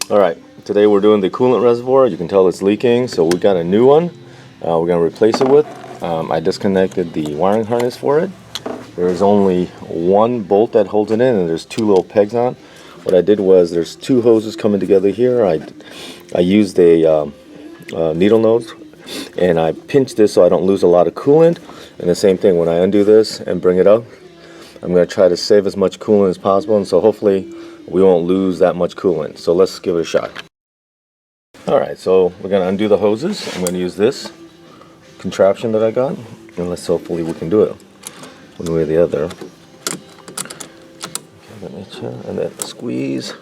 Alright, today we're doing the coolant reservoir. You can tell it's leaking, so we got a new one we're going to replace it with. I disconnected the wiring harness for it. There's only one bolt that holds it in, and there's two little pegs on. What I did was, there's two hoses coming together here. I used a needle nose, and I pinched this so I don't lose a lot of coolant. And the same thing, when I undo this and bring it up, I'm going to try to save as much coolant as possible, and so hopefully we won't lose that much coolant. So let's give it a shot. Alright, so we're going to undo the hoses. I'm going to use this contraption that I got, and let's hopefully we can do it one way or the other. Okay, and then squeeze.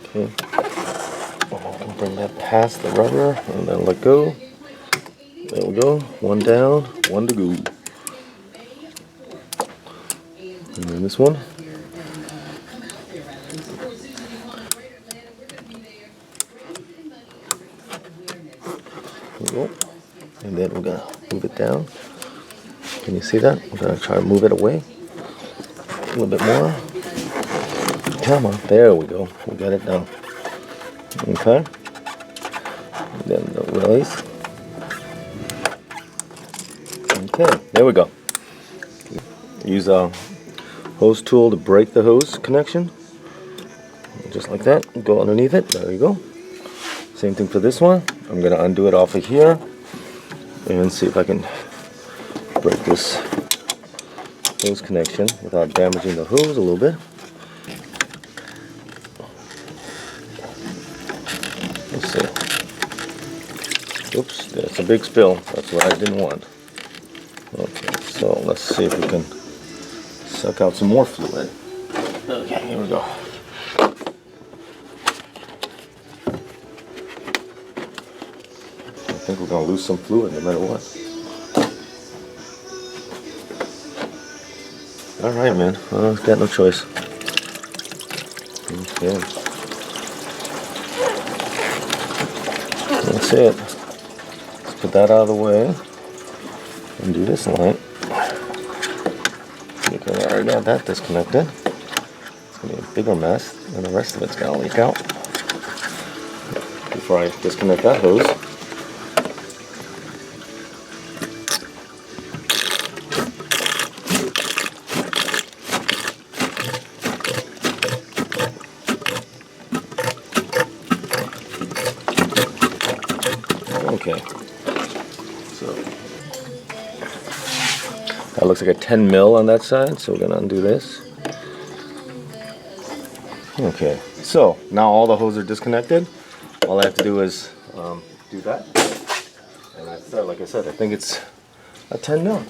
Okay, bring that past the rubber and then let go. There we go. One down, one to go. And then this one. There we go. And then we're gonna move it down. Can you see that? We're gonna try to move it away a little bit more. Come on, there we go. We got it done. Okay. And then the release. Okay, there we go. Use a hose tool to break the hose connection. Just like that. Go underneath it. There you go. Same thing for this one. I'm going to undo it off of here and see if I can break this hose connection without damaging the hose a little bit. Let's see. Oops, that's a big spill. That's what I didn't want. Okay, so let's see if we can suck out some more fluid. Okay, here we go. I think we're going to lose some fluid no matter what. Alright, man. Well, I've got no choice. Okay. That's it. Let's put that out of the way and do this line. Because I already got that disconnected. It's going to be a bigger mess, and the rest of it's going to leak out. Before I disconnect that hose. Okay, so that looks like a 10 mil on that side, so we're going to undo this. Okay, so now all the hoses are disconnected. All I have to do is do that. And like I said, I think it's a 10 mil.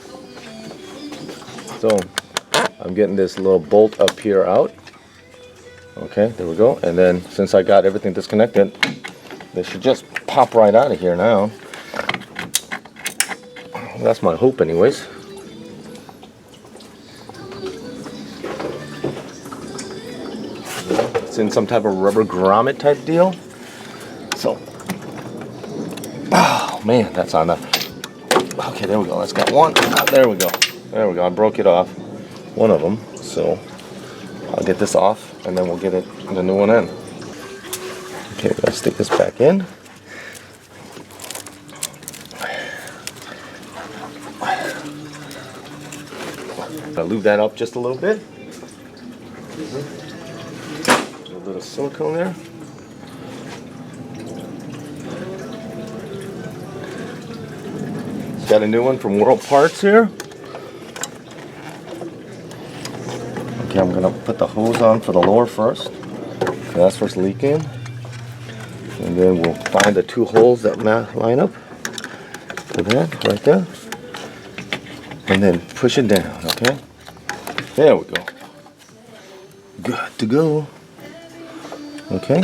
So I'm getting this little bolt up here out. Okay, there we go. And then since I got everything disconnected, they should just pop right out of here now. That's my hope anyways. It's in some type of rubber grommet type deal. So, oh man, that's on there. Okay, there we go. Let's get one. There we go. There we go. I broke it off. One of them. So I'll get this off and then we'll get it the new one in. Okay, let's stick this back in. I'll lube that up just a little bit. A little bit of silicone there. Got a new one from World Parts here. Okay, I'm gonna put the hose on for the lower first. Okay, that's what's leaking. And then we'll find the two holes that line up to that right there. And then push it down, okay? There we go. Good to go. Okay.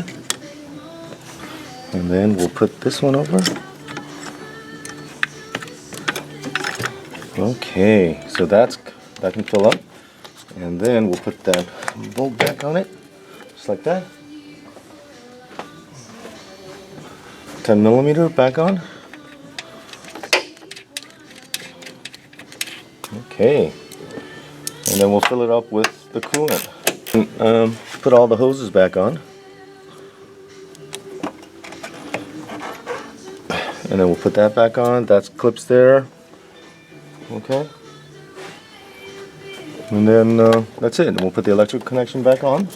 And then we'll put this one over. Okay, so that can fill up. And then we'll put that bolt back on it, just like that. 10 millimeter back on. Okay, and then we'll fill it up with the coolant. Put all the hoses back on. And then we'll put that back on. That's clips there. Okay. And then that's it. And we'll put the electrical connection back on.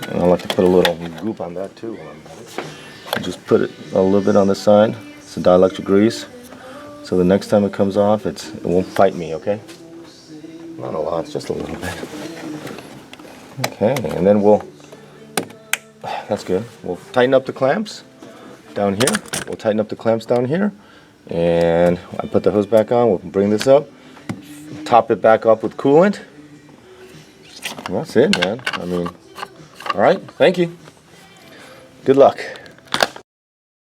And I like to put a little goop on that too. Just put it a little bit on the side. It's a dielectric grease. So the next time it comes off, it won't fight me, okay? Not a lot, just a little bit. Okay, and then that's good. We'll tighten up the clamps down here. We'll tighten up the clamps down here. And I put the hose back on. We'll bring this up. Top it back up with coolant. And that's it, man. I mean, all right, thank you. Good luck.